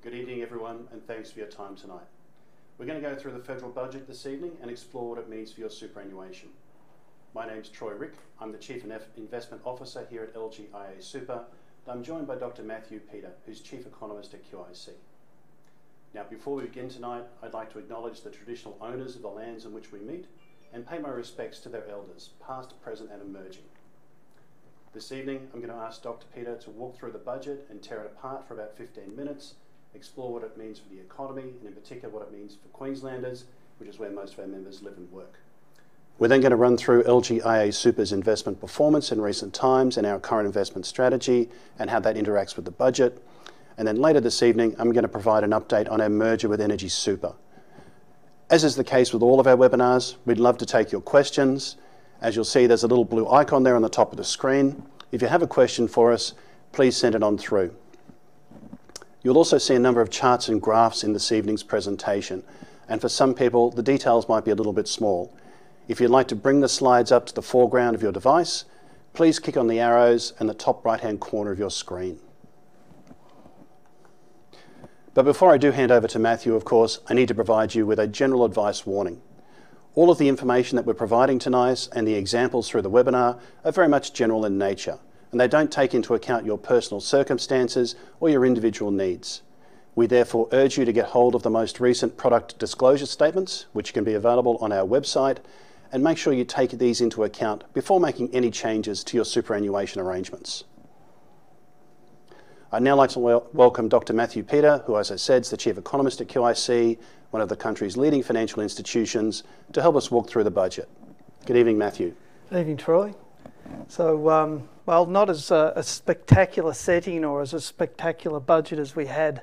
Good evening, everyone, and thanks for your time tonight. We're going to go through the federal budget this evening and explore what it means for your superannuation. My name's Troy Rieck. I'm the Chief Investment Officer here at LGIAsuper, and I'm joined by Dr. Matthew Peter, who's Chief Economist at QIC. Now, before we begin tonight, I'd like to acknowledge the traditional owners of the lands in which we meet and pay my respects to their elders, past, present, and emerging. This evening, I'm going to ask Dr. Peter to walk through the budget and tear it apart for about 15 minutes, explore what it means for the economy, and in particular what it means for Queenslanders, which is where most of our members live and work. We're then going to run through LGIAsuper's investment performance in recent times and our current investment strategy and how that interacts with the budget. And then later this evening, I'm going to provide an update on our merger with Energy Super. As is the case with all of our webinars, we'd love to take your questions. As you'll see, there's a little blue icon there on the top of the screen. If you have a question for us, please send it on through. You'll also see a number of charts and graphs in this evening's presentation. And for some people, the details might be a little bit small. If you'd like to bring the slides up to the foreground of your device, please click on the arrows in the top right-hand corner of your screen. But before I do hand over to Matthew, of course, I need to provide you with a general advice warning. All of the information that we're providing tonight and the examples through the webinar are very much general in nature, and they don't take into account your personal circumstances or your individual needs. We therefore urge you to get hold of the most recent product disclosure statements, which can be available on our website, and make sure you take these into account before making any changes to your superannuation arrangements. I'd now like to welcome Dr. Matthew Peter, who, as I said, is the Chief Economist at QIC, one of the country's leading financial institutions, to help us walk through the budget. Good evening, Matthew. Good evening, Troy. So, well, not as a spectacular setting or as a spectacular budget as we had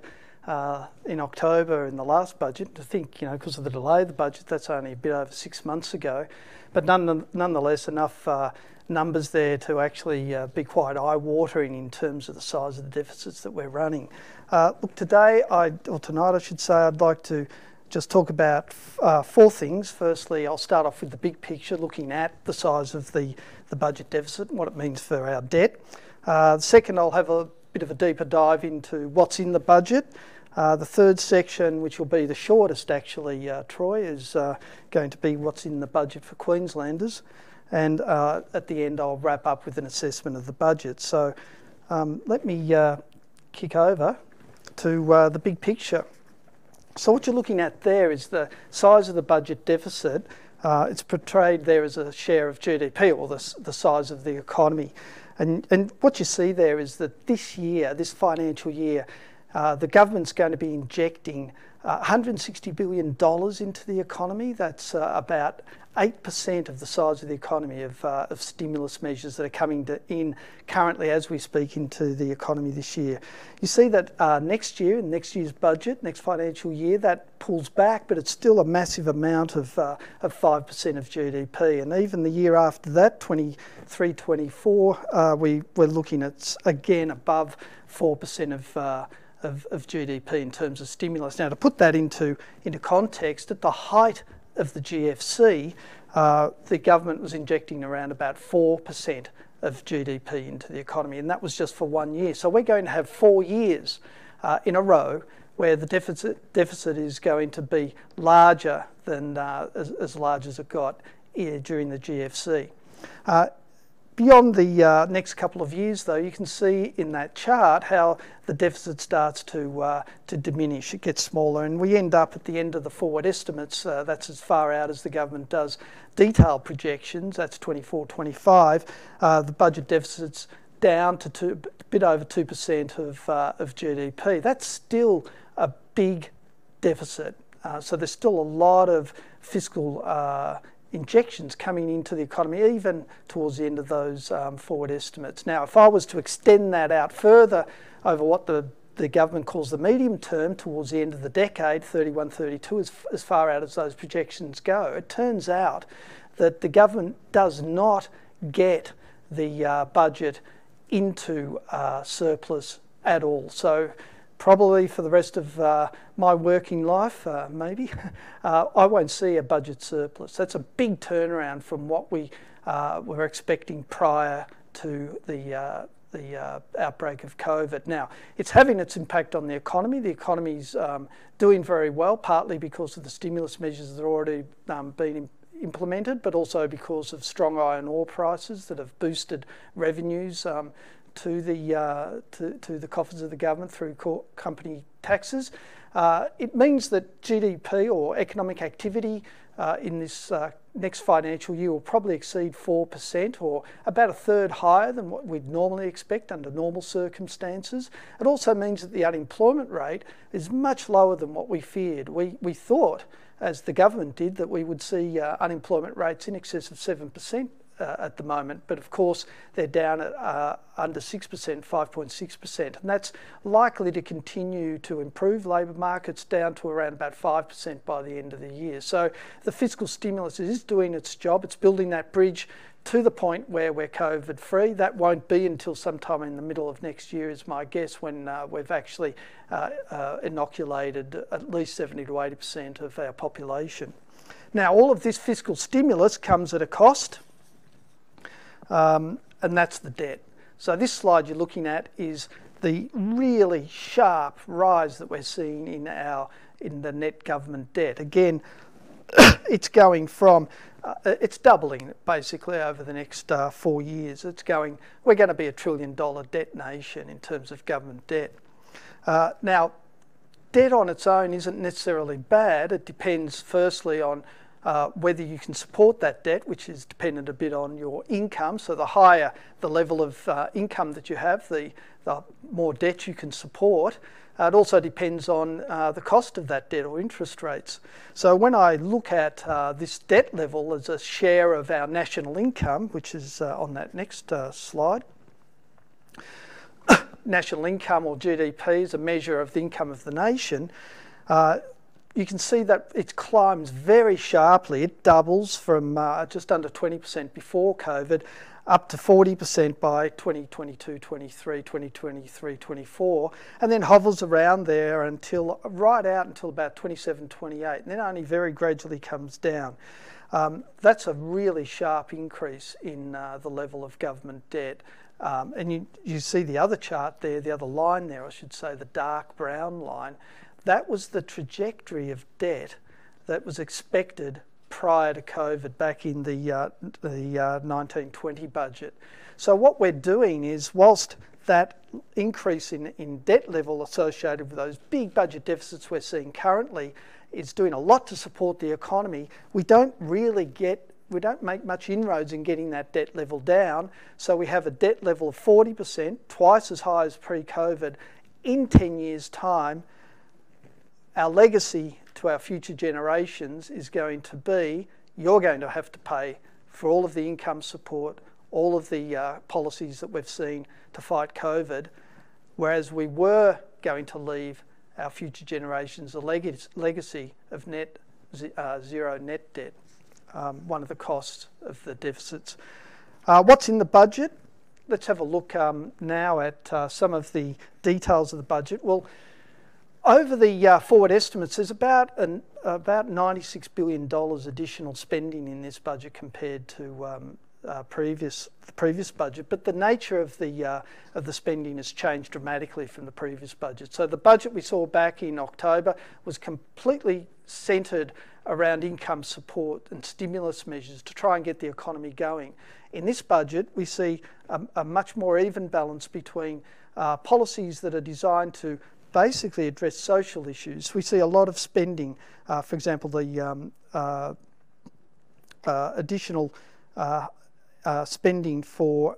in October in the last budget. I think, because of the delay of the budget, that's only a bit over 6 months ago. But nonetheless, enough numbers there to actually be quite eye-watering in terms of the size of the deficits that we're running. Look, tonight I should say, I'd like to just talk about four things. Firstly, I'll start off with the big picture, looking at the size of the budget deficit and what it means for our debt. Second, I'll have a bit of a deeper dive into what's in the budget. The third section, which will be the shortest actually, Troy, is going to be what's in the budget for Queenslanders. And at the end, I'll wrap up with an assessment of the budget. So let me kick over to the big picture. So what you're looking at there is the size of the budget deficit. It's portrayed there as a share of GDP, or the size of the economy. And what you see there is that this year, this financial year, the government's going to be injecting $160 billion into the economy. That's about 8% of the size of the economy of stimulus measures that are coming in currently as we speak into the economy this year. You see that next year, in next year's budget, next financial year, that pulls back, but it's still a massive amount of 5% of GDP. And even the year after that, 23-24, we're looking at, again, above 4% of GDP in terms of stimulus. Now, to put that into context, at the height of the GFC, the government was injecting around about 4% of GDP into the economy, and that was just for 1 year. So we're going to have 4 years in a row where the deficit is going to be larger than as large as it got during the GFC. Beyond the next couple of years, though, you can see in that chart how the deficit starts to diminish. It gets smaller, and we end up at the end of the forward estimates. That's as far out as the government does detailed projections. That's 24-25. The budget deficit's down to a bit over 2% of GDP. That's still a big deficit. So there's still a lot of fiscal injections coming into the economy, even towards the end of those forward estimates. Now, if I was to extend that out further over what the government calls the medium term, towards the end of the decade, 31-32, as far out as those projections go, it turns out that the government does not get the budget into surplus at all. So probably for the rest of my working life, maybe, I won't see a budget surplus. That's a big turnaround from what we were expecting prior to the outbreak of COVID. Now, it's having its impact on the economy. The economy's doing very well, partly because of the stimulus measures that are already been implemented, but also because of strong iron ore prices that have boosted revenues to the coffers of the government through company taxes. It means that GDP, or economic activity, in this next financial year will probably exceed 4%, or about a third higher than what we'd normally expect under normal circumstances. It also means that the unemployment rate is much lower than what we feared. We thought, as the government did, that we would see unemployment rates in excess of 7% at the moment, but of course they're down at under 6%, 5.6%, and that's likely to continue to improve. Labour markets down to around about 5% by the end of the year. So the fiscal stimulus is doing its job. It's building that bridge to the point where we're COVID free. That won't be until sometime in the middle of next year, is my guess, when we've actually inoculated at least 70 to 80% of our population. Now, all of this fiscal stimulus comes at a cost. And that's the debt. So this slide you're looking at is the really sharp rise that we're seeing in the net government debt. Again, it's going from it's doubling basically over the next 4 years. We're going to be $1 trillion debt nation in terms of government debt. Now, debt on its own isn't necessarily bad. It depends firstly on whether you can support that debt, which is dependent a bit on your income. So the higher the level of income that you have, the more debt you can support. It also depends on the cost of that debt or interest rates. So when I look at this debt level as a share of our national income, which is on that next slide, national income, or GDP, is a measure of the income of the nation. You can see that it climbs very sharply. It doubles from just under 20% before COVID up to 40% by 2022, 23, 2023, 24, and then hovers around there right out until about 27, 28, and then only very gradually comes down. That's a really sharp increase in the level of government debt. And you see the other chart there, the other line there, I should say, the dark brown line. That was the trajectory of debt that was expected prior to COVID back in the 1920 budget. So what we're doing is, whilst that increase in debt level associated with those big budget deficits we're seeing currently is doing a lot to support the economy, we don't make much inroads in getting that debt level down. So we have a debt level of 40%, twice as high as pre-COVID. In 10 years' time, our legacy to our future generations is going to be, you're going to have to pay for all of the income support, all of the policies that we've seen to fight COVID, whereas we were going to leave our future generations a legacy of zero net debt, one of the costs of the deficits. What's in the budget? Let's have a look now at some of the details of the budget. Well, over the forward estimates, there's about $96 billion additional spending in this budget compared to the previous budget, but the nature of the spending has changed dramatically from the previous budget. So the budget we saw back in October was completely centred around income support and stimulus measures to try and get the economy going. In this budget, we see a much more even balance between policies that are designed to basically address social issues. We see a lot of spending, for example, the additional spending for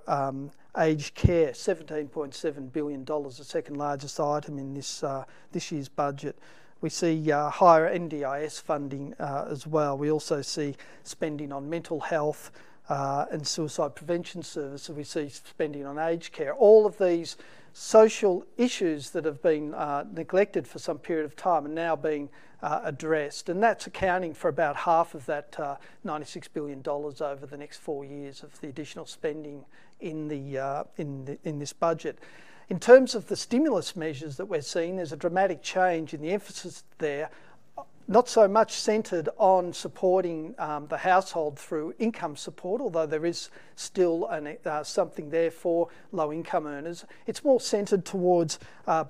aged care, $17.7 billion, the second largest item in this year's budget. We see higher NDIS funding as well. We also see spending on mental health and suicide prevention services. We see spending on aged care. All of these social issues that have been neglected for some period of time are now being addressed, and that's accounting for about half of that $96 billion over the next 4 years of the additional spending in this budget. In terms of the stimulus measures that we're seeing, there's a dramatic change in the emphasis there. not so much centred on supporting the household through income support, although there is still something there for low-income earners. It's more centred towards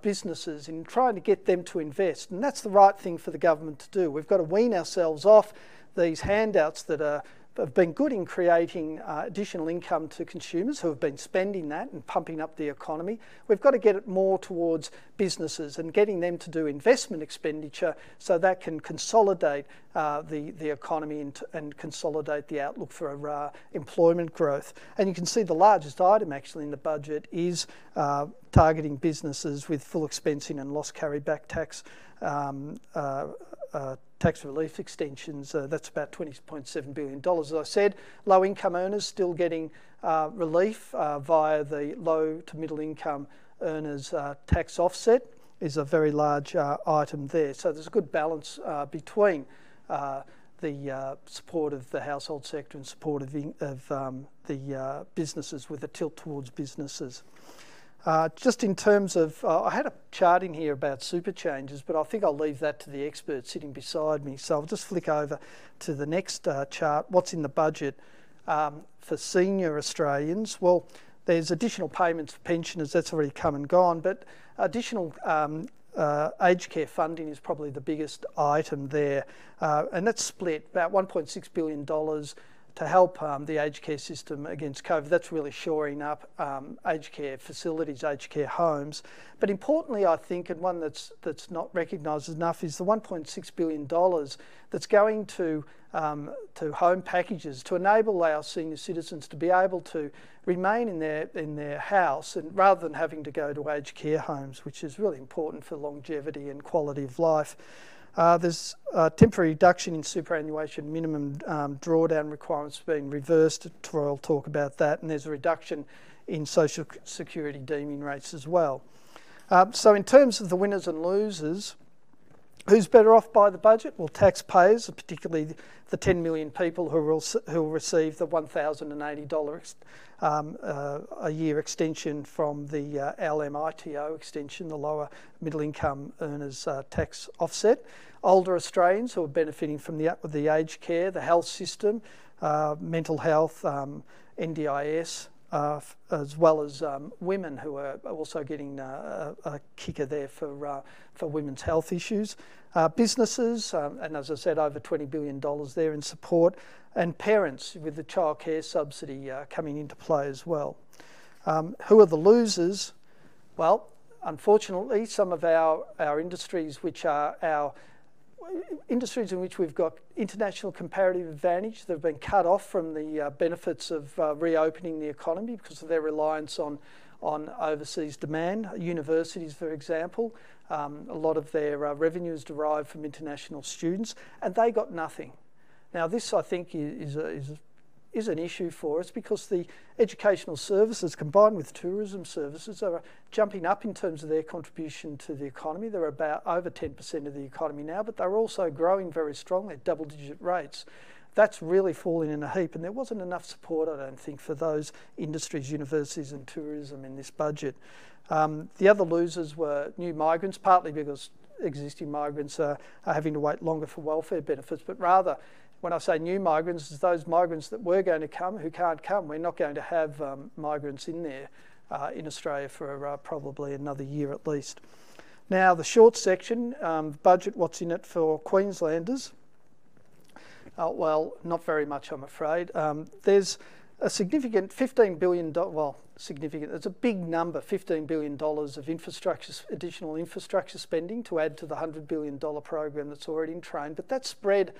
businesses in trying to get them to invest, and that's the right thing for the government to do. We've got to wean ourselves off these handouts that have been good in creating additional income to consumers who have been spending that and pumping up the economy. We've got to get it more towards businesses and getting them to do investment expenditure so that can consolidate the economy and consolidate the outlook for employment growth. And you can see the largest item actually in the budget is targeting businesses with full expensing and loss carryback tax tax relief extensions. That's about $20.7 billion. As I said, low income earners still getting relief via the low to middle income earners tax offset is a very large item there. So there's a good balance between the support of the household sector and support of the businesses, with a tilt towards businesses. Just in terms of, I had a chart in here about super changes, but I think I'll leave that to the expert sitting beside me. So I'll just flick over to the next chart. What's in the budget for senior Australians? Well, there's additional payments for pensioners, that's already come and gone, but additional aged care funding is probably the biggest item there, and that's split about $1.6 billion to help the aged care system against COVID. That's really shoring up aged care facilities, aged care homes. But importantly, I think, and one that's not recognised enough, is the $1.6 billion that's going to home packages to enable our senior citizens to be able to remain in their house, and rather than having to go to aged care homes, which is really important for longevity and quality of life. There's a temporary reduction in superannuation minimum drawdown requirements being reversed. Troy will talk about that, and there's a reduction in social security deeming rates as well. So in terms of the winners and losers, who's better off by the budget? Well, taxpayers, particularly the 10 million people who will receive the $1,080 a year extension from the LMITO extension, the lower middle income earners tax offset. Older Australians who are benefiting from the aged care, the health system, mental health, NDIS, as well as women who are also getting a kicker there for women's health issues. Businesses, and as I said, over $20 billion there in support, and parents with the childcare subsidy coming into play as well. Who are the losers? Well, unfortunately, some of our industries, which are our industries in which we've got international comparative advantage, that have been cut off from the benefits of reopening the economy because of their reliance on overseas demand. Universities, for example, a lot of their revenue is derived from international students, and they got nothing. Now, this, I think, is an issue for us, because the educational services combined with tourism services are jumping up in terms of their contribution to the economy. They're about over 10% of the economy now, but they're also growing very strongly at double-digit rates. That's really falling in a heap, and there wasn't enough support, I don't think, for those industries, universities and tourism in this budget. The other losers were new migrants, partly because existing migrants are having to wait longer for welfare benefits, but rather, when I say new migrants, it's those migrants that were going to come who can't come. We're not going to have migrants in there in Australia for probably another year at least. Now, the short section, budget, what's in it for Queenslanders? Well, not very much, I'm afraid. There's a significant $15 billion, well, significant, it's a big number, $15 billion of additional infrastructure spending to add to the $100 billion program that's already in train, but that's spread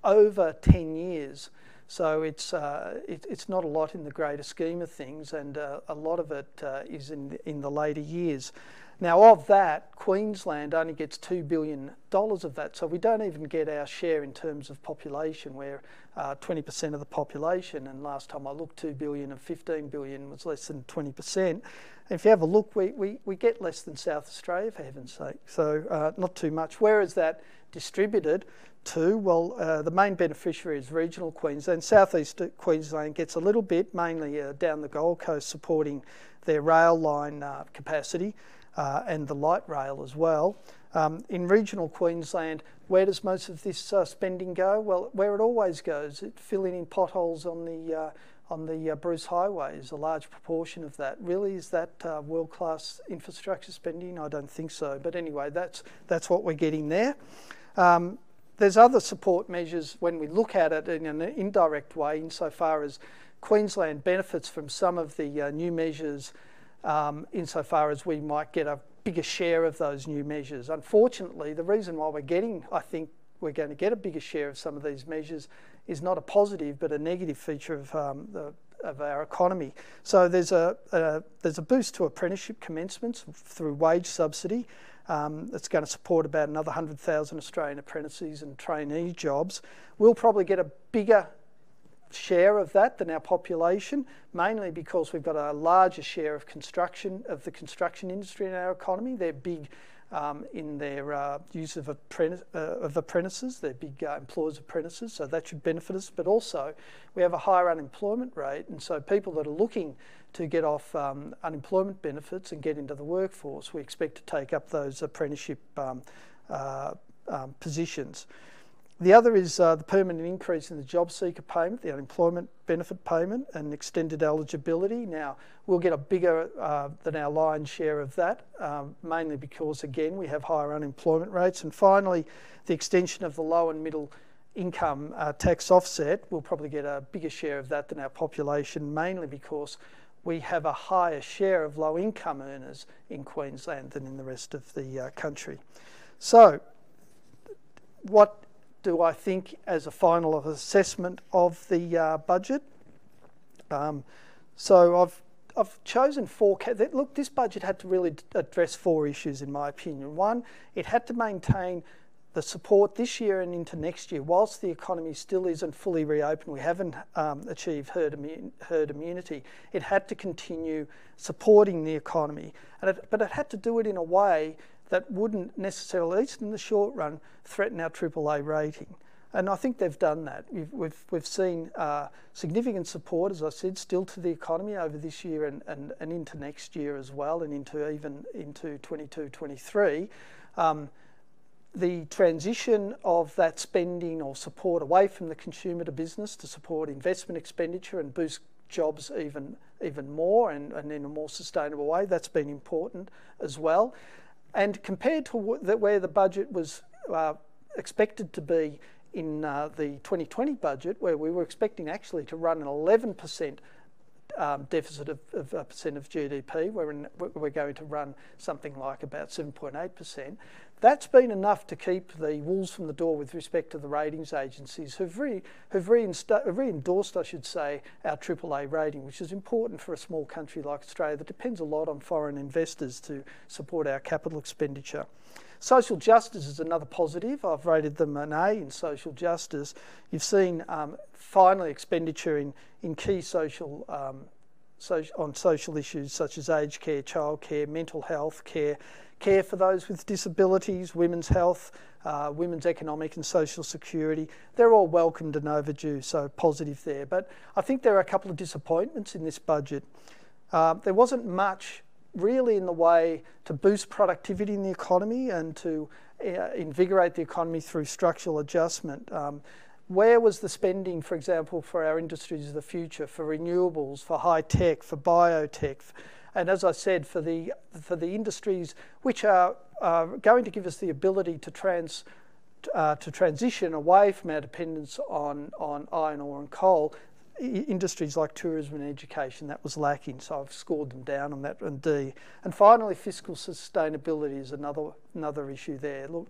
over 10 years. So it's not a lot in the greater scheme of things, and a lot of it is in the later years. Now, of that, Queensland only gets $2 billion of that, so we don't even get our share in terms of population. We're 20% of the population, and last time I looked, 2 billion of 15 billion was less than 20%. And if you have a look, we get less than South Australia, for heaven's sake, so not too much. Where is that distributed to? Well, the main beneficiary is regional Queensland. Southeast Queensland gets a little bit, mainly down the Gold Coast, supporting their rail line capacity and the light rail as well. In regional Queensland, where does most of this spending go? Well, where it always goes, filling in potholes on the Bruce Highway is a large proportion of that. Really, is that world-class infrastructure spending? I don't think so. But anyway, that's what we're getting there. There's other support measures when we look at it in an indirect way, insofar as Queensland benefits from some of the new measures, insofar as we might get a bigger share of those new measures. Unfortunately, the reason why I think we're going to get a bigger share of some of these measures is not a positive but a negative feature of our economy. So there's a boost to apprenticeship commencements through wage subsidy. It's going to support about another 100,000 Australian apprentices and trainee jobs. We'll probably get a bigger share of that than our population, mainly because we've got a larger share of the construction industry in our economy. They're big in their use of apprentices. They're big employers of apprentices, so that should benefit us. But also, we have a higher unemployment rate, and so people that are looking to get off unemployment benefits and get into the workforce, we expect to take up those apprenticeship positions. The other is the permanent increase in the job seeker payment, the unemployment benefit payment, and extended eligibility. Now, we'll get a bigger than our lion's share of that, mainly because, again, we have higher unemployment rates. And finally, the extension of the low and middle income tax offset, we'll probably get a bigger share of that than our population, mainly because we have a higher share of low income earners in Queensland than in the rest of the country. So, what do I think as a final assessment of the budget? So I've chosen four. Look, this budget had to really address four issues, in my opinion. One, it had to maintain the support this year and into next year. Whilst the economy still isn't fully reopened, we haven't achieved herd immunity, it had to continue supporting the economy. But it had to do it in a way that wouldn't necessarily, at least in the short run, threaten our AAA rating. And I think they've done that. We've seen significant support, as I said, still to the economy over this year and into next year as well, and into 22-23. The transition of that spending or support away from the consumer to business to support investment expenditure and boost jobs even more and in a more sustainable way, that's been important as well. And compared to where the budget was expected to be in the 2020 budget, where we were expecting actually to run an 11% deficit of a percent of GDP, we're going to run something like about 7.8%. That's been enough to keep the wolves from the door with respect to the ratings agencies who've re-endorsed, I should say, our AAA rating, which is important for a small country like Australia that depends a lot on foreign investors to support our capital expenditure. Social justice is another positive. I've rated them an A in social justice. You've seen finally expenditure in key social issues such as aged care, childcare, mental health care, care for those with disabilities, women's health, women's economic and social security. They're all welcomed and overdue, so positive there. But I think there are a couple of disappointments in this budget. There wasn't much really in the way to boost productivity in the economy and to invigorate the economy through structural adjustment. Where was the spending, for example, for our industries of the future, for renewables, for high tech, for biotech, and as I said, for the industries which are going to give us the ability to transition away from our dependence on iron ore and coal, industries like tourism and education, that was lacking, so I've scored them down on that and D. And finally, fiscal sustainability is another issue there. Look,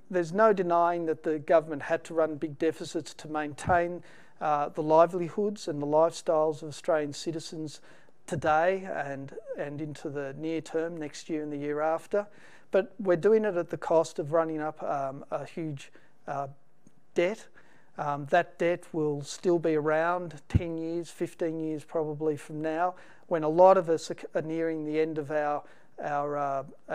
there's no denying that the government had to run big deficits to maintain the livelihoods and the lifestyles of Australian citizens today and into the near term, next year and the year after. But we're doing it at the cost of running up a huge debt. That debt will still be around 10 years, 15 years probably from now, when a lot of us are nearing the end of our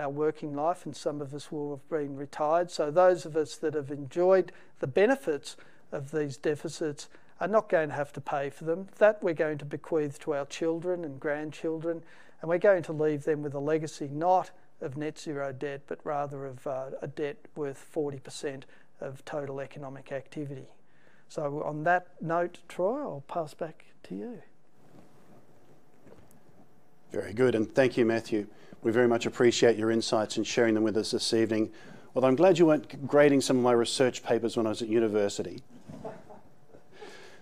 working life, and some of us will have been retired. So those of us that have enjoyed the benefits of these deficits are not going to have to pay for them. That we're going to bequeath to our children and grandchildren, and we're going to leave them with a legacy, not of net zero debt, but rather of a debt worth 40% of total economic activity. So on that note, Troy, I'll pass back to you. Very good, and thank you, Matthew. We very much appreciate your insights and sharing them with us this evening. Although I'm glad you weren't grading some of my research papers when I was at university.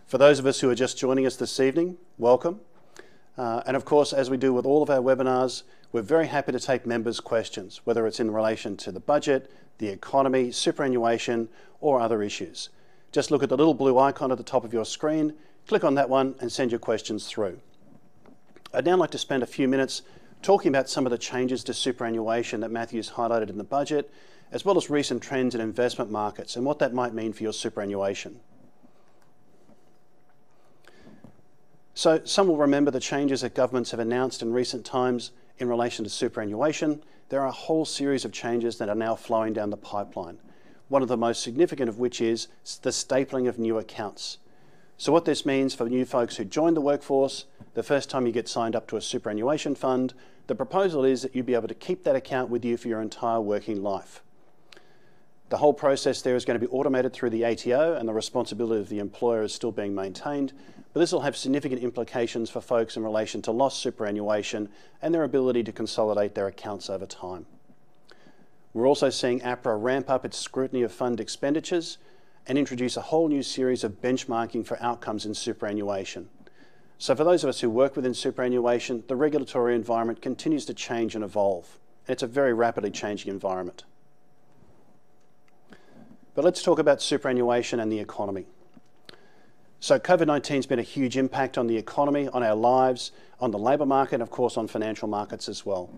For those of us who are just joining us this evening, welcome. And of course, as we do with all of our webinars, we're very happy to take members' questions, whether it's in relation to the budget, the economy, superannuation, or other issues. Just look at the little blue icon at the top of your screen, click on that one and send your questions through. I'd now like to spend a few minutes talking about some of the changes to superannuation that Matthew's highlighted in the budget, as well as recent trends in investment markets and what that might mean for your superannuation. So some will remember the changes that governments have announced in recent times in relation to superannuation. There are a whole series of changes that are now flowing down the pipeline. One of the most significant of which is the stapling of new accounts. So what this means for new folks who join the workforce, the first time you get signed up to a superannuation fund, the proposal is that you'll be able to keep that account with you for your entire working life. The whole process there is going to be automated through the ATO, and the responsibility of the employer is still being maintained, but this will have significant implications for folks in relation to lost superannuation and their ability to consolidate their accounts over time. We're also seeing APRA ramp up its scrutiny of fund expenditures and introduce a whole new series of benchmarking for outcomes in superannuation. So for those of us who work within superannuation, the regulatory environment continues to change and evolve. It's a very rapidly changing environment. But let's talk about superannuation and the economy. So COVID-19 has been a huge impact on the economy, on our lives, on the labour market, and of course on financial markets as well.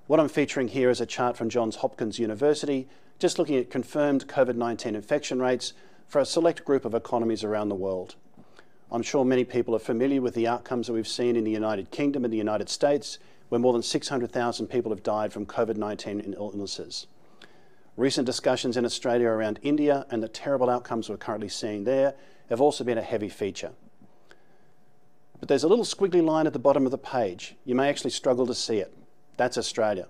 What I'm featuring here is a chart from Johns Hopkins University, just looking at confirmed COVID-19 infection rates for a select group of economies around the world. I'm sure many people are familiar with the outcomes that we've seen in the United Kingdom and the United States, where more than 600,000 people have died from COVID-19 illnesses. Recent discussions in Australia around India and the terrible outcomes we're currently seeing there have also been a heavy feature. But there's a little squiggly line at the bottom of the page. You may actually struggle to see it. That's Australia.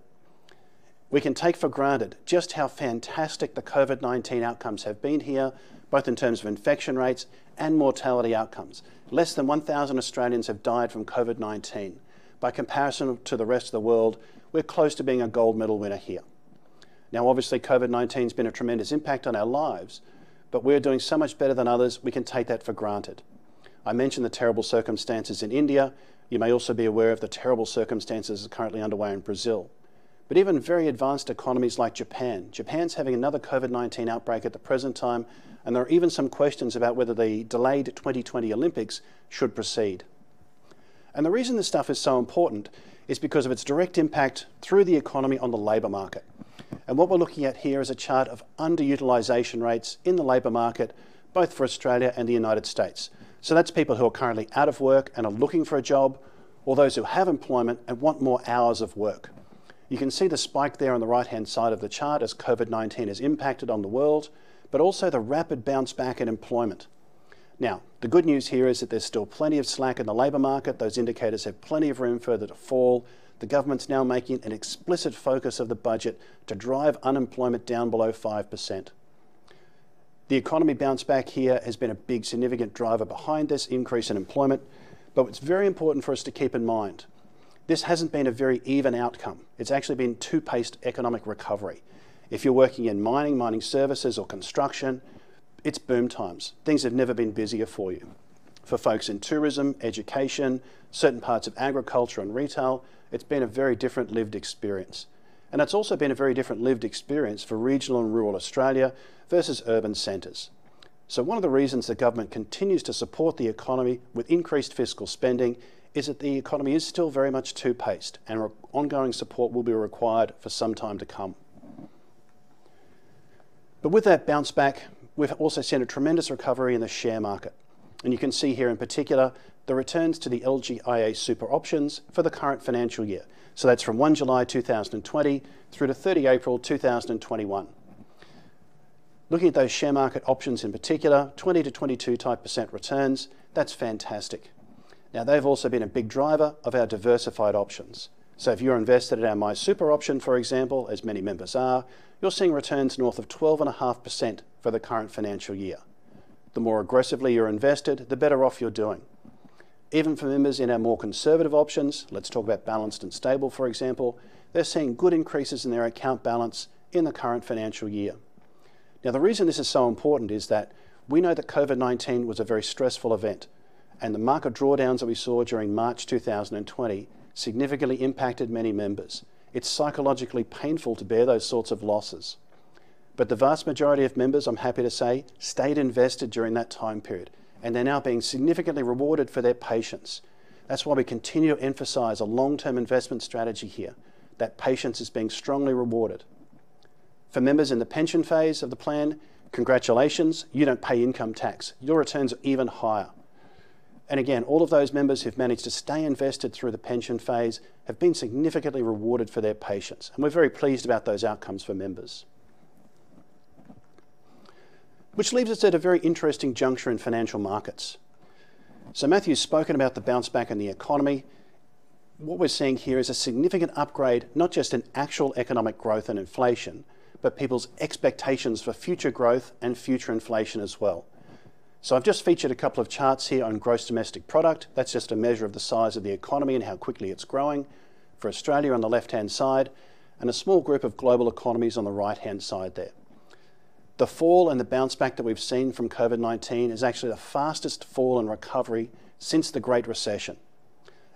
We can take for granted just how fantastic the COVID-19 outcomes have been here, both in terms of infection rates and mortality outcomes. Less than 1,000 Australians have died from COVID-19. By comparison to the rest of the world, we're close to being a gold medal winner here. Now, obviously, COVID-19 has been a tremendous impact on our lives, but we're doing so much better than others, we can take that for granted. I mentioned the terrible circumstances in India. You may also be aware of the terrible circumstances that are currently underway in Brazil. But even very advanced economies like Japan. Japan's having another COVID-19 outbreak at the present time, and there are even some questions about whether the delayed 2020 Olympics should proceed. And the reason this stuff is so important is because of its direct impact through the economy on the labour market. And what we're looking at here is a chart of underutilisation rates in the labour market, both for Australia and the United States. So that's people who are currently out of work and are looking for a job, or those who have employment and want more hours of work. You can see the spike there on the right-hand side of the chart as COVID-19 has impacted on the world, but also the rapid bounce back in employment. Now, the good news here is that there's still plenty of slack in the labour market. Those indicators have plenty of room further to fall. The government's now making an explicit focus of the budget to drive unemployment down below 5%. The economy bounce back here has been a big significant driver behind this increase in employment, but it's very important for us to keep in mind. This hasn't been a very even outcome. It's actually been two-paced economic recovery. If you're working in mining services or construction, it's boom times. Things have never been busier for you. For folks in tourism, education, certain parts of agriculture and retail, it's been a very different lived experience. And it's also been a very different lived experience for regional and rural Australia versus urban centres. So one of the reasons the government continues to support the economy with increased fiscal spending is that the economy is still very much two-paced, and ongoing support will be required for some time to come. But with that bounce back, we've also seen a tremendous recovery in the share market. And you can see here in particular the returns to the LGIAsuper options for the current financial year. So that's from 1 July 2020 through to 30 April 2021. Looking at those share market options in particular, 20 to 22% returns, that's fantastic. Now, they've also been a big driver of our diversified options. So if you're invested in our My Super option, for example, as many members are, you're seeing returns north of 12.5% for the current financial year. The more aggressively you're invested, the better off you're doing. Even for members in our more conservative options, let's talk about balanced and stable, for example, they're seeing good increases in their account balance in the current financial year. Now, the reason this is so important is that we know that COVID-19 was a very stressful event, and the market drawdowns that we saw during March 2020 significantly impacted many members. It's psychologically painful to bear those sorts of losses. But the vast majority of members, I'm happy to say, stayed invested during that time period, and they're now being significantly rewarded for their patience. That's why we continue to emphasise a long-term investment strategy here. That patience is being strongly rewarded. For members in the pension phase of the plan, congratulations, you don't pay income tax. Your returns are even higher. And again, all of those members who've managed to stay invested through the pension phase have been significantly rewarded for their patience. And we're very pleased about those outcomes for members. Which leaves us at a very interesting juncture in financial markets. So Matthew's spoken about the bounce back in the economy. What we're seeing here is a significant upgrade, not just in actual economic growth and inflation, but people's expectations for future growth and future inflation as well. So I've just featured a couple of charts here on gross domestic product. That's just a measure of the size of the economy and how quickly it's growing. For Australia on the left-hand side, and a small group of global economies on the right-hand side there. The fall and the bounce back that we've seen from COVID-19 is actually the fastest fall and recovery since the Great Recession.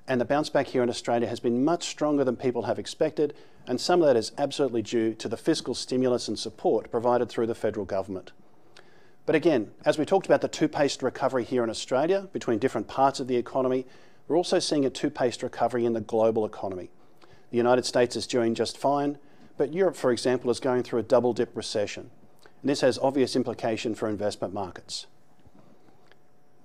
And the bounce back here in Australia has been much stronger than people have expected, and some of that is absolutely due to the fiscal stimulus and support provided through the federal government. But again, as we talked about the two-paced recovery here in Australia between different parts of the economy, we're also seeing a two-paced recovery in the global economy. The United States is doing just fine, but Europe, for example, is going through a double-dip recession. And this has obvious implication for investment markets.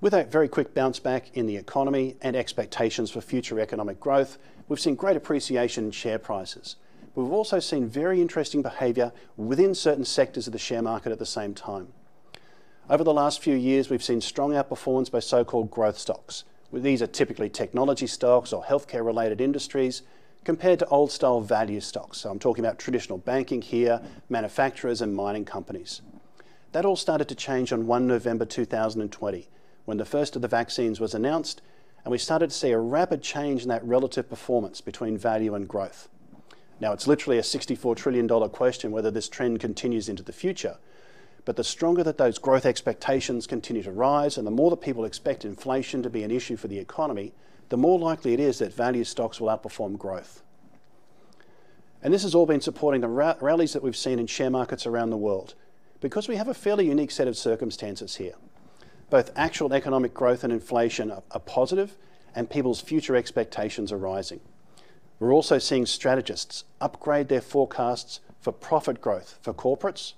With a very quick bounce back in the economy and expectations for future economic growth, we've seen great appreciation in share prices. But we've also seen very interesting behaviour within certain sectors of the share market at the same time. Over the last few years, we've seen strong outperformance by so-called growth stocks. These are typically technology stocks or healthcare-related industries, compared to old-style value stocks. So I'm talking about traditional banking here, manufacturers and mining companies. That all started to change on 1 November 2020, when the first of the vaccines was announced, and we started to see a rapid change in that relative performance between value and growth. Now, it's literally a $64 trillion question whether this trend continues into the future, but the stronger that those growth expectations continue to rise, and the more that people expect inflation to be an issue for the economy, the more likely it is that value stocks will outperform growth. And this has all been supporting the rallies that we've seen in share markets around the world, because we have a fairly unique set of circumstances here. Both actual economic growth and inflation are positive, and people's future expectations are rising. We're also seeing strategists upgrade their forecasts for profit growth for corporates,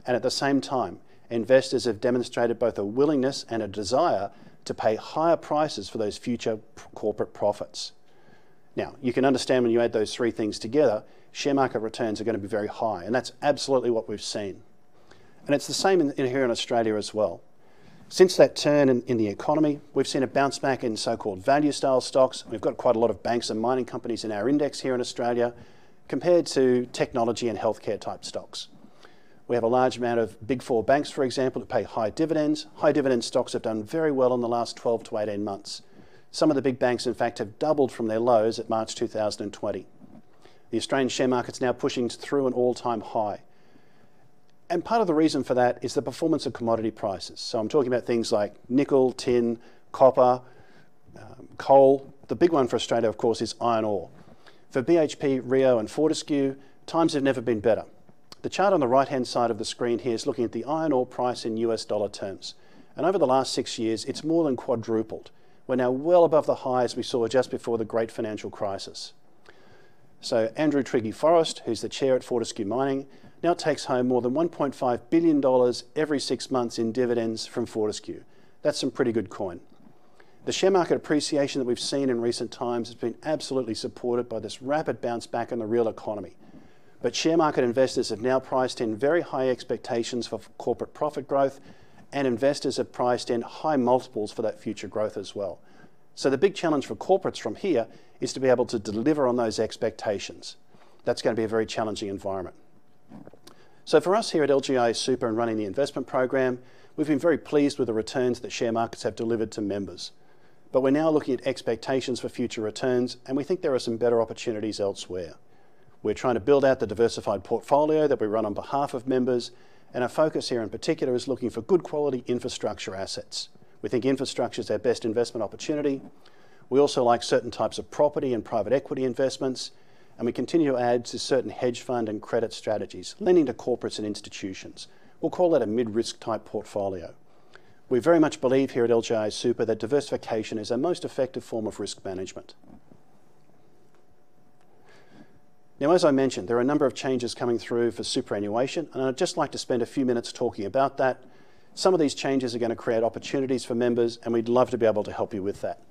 and at the same time, investors have demonstrated both a willingness and a desire to pay higher prices for those future corporate profits. Now, you can understand when you add those three things together, share market returns are going to be very high, and that's absolutely what we've seen. And it's the same here in Australia as well. Since that turn in the economy, we've seen a bounce back in so-called value-style stocks. We've got quite a lot of banks and mining companies in our index here in Australia, compared to technology and healthcare type stocks. We have a large amount of big four banks, for example, that pay high dividends. High dividend stocks have done very well in the last 12 to 18 months. Some of the big banks, in fact, have doubled from their lows at March 2020. The Australian share market's now pushing through an all-time high. And part of the reason for that is the performance of commodity prices. So I'm talking about things like nickel, tin, copper, coal. The big one for Australia, of course, is iron ore. For BHP, Rio and Fortescue, times have never been better. The chart on the right-hand side of the screen here is looking at the iron ore price in US dollar terms. And over the last 6 years, it's more than quadrupled. We're now well above the highs we saw just before the great financial crisis. So Andrew Triggy Forrest, who's the chair at Fortescue Mining, now takes home more than $1.5 billion every 6 months in dividends from Fortescue. That's some pretty good coin. The share market appreciation that we've seen in recent times has been absolutely supported by this rapid bounce back in the real economy. But share market investors have now priced in very high expectations for corporate profit growth, and investors have priced in high multiples for that future growth as well. So the big challenge for corporates from here is to be able to deliver on those expectations. That's going to be a very challenging environment. So for us here at LGIAsuper and running the investment program, we've been very pleased with the returns that share markets have delivered to members. But we're now looking at expectations for future returns, and we think there are some better opportunities elsewhere. We're trying to build out the diversified portfolio that we run on behalf of members, and our focus here in particular is looking for good quality infrastructure assets. We think infrastructure is our best investment opportunity. We also like certain types of property and private equity investments, and we continue to add to certain hedge fund and credit strategies, lending to corporates and institutions. We'll call that a mid-risk type portfolio. We very much believe here at LGIAsuper that diversification is our most effective form of risk management. Now, as I mentioned, there are a number of changes coming through for superannuation, and I'd just like to spend a few minutes talking about that. Some of these changes are going to create opportunities for members, and we'd love to be able to help you with that.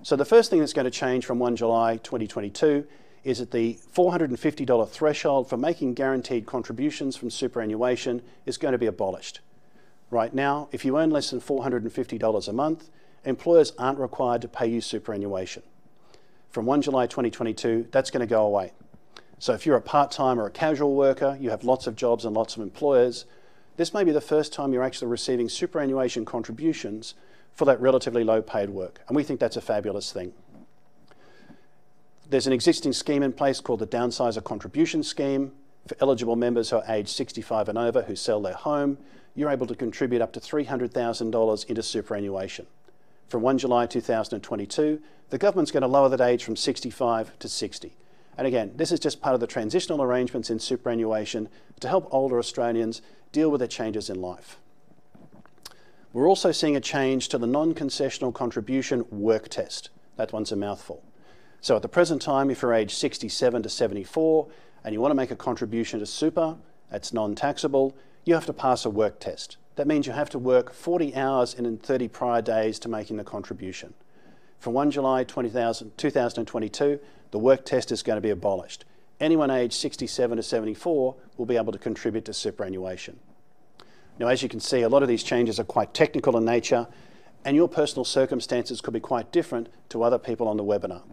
So the first thing that's going to change from 1 July 2022 is that the $450 threshold for making guaranteed contributions from superannuation is going to be abolished. Right now, if you earn less than $450 a month, employers aren't required to pay you superannuation. From 1 July 2022, that's going to go away. So if you're a part-time or a casual worker, you have lots of jobs and lots of employers, this may be the first time you're actually receiving superannuation contributions for that relatively low-paid work, and we think that's a fabulous thing. There's an existing scheme in place called the Downsizer contribution scheme. For eligible members who are aged 65 and over who sell their home, you're able to contribute up to $300,000 into superannuation. From 1 July 2022, the government's going to lower that age from 65 to 60. And again, this is just part of the transitional arrangements in superannuation to help older Australians deal with their changes in life. We're also seeing a change to the non-concessional contribution work test. That one's a mouthful. So at the present time, if you're aged 67 to 74 and you want to make a contribution to super, that's non-taxable, you have to pass a work test. That means you have to work 40 hours in 30 prior days to making the contribution. From 1 July 2022, the work test is going to be abolished. Anyone aged 67 to 74 will be able to contribute to superannuation. Now, as you can see, a lot of these changes are quite technical in nature, and your personal circumstances could be quite different to other people on the webinar.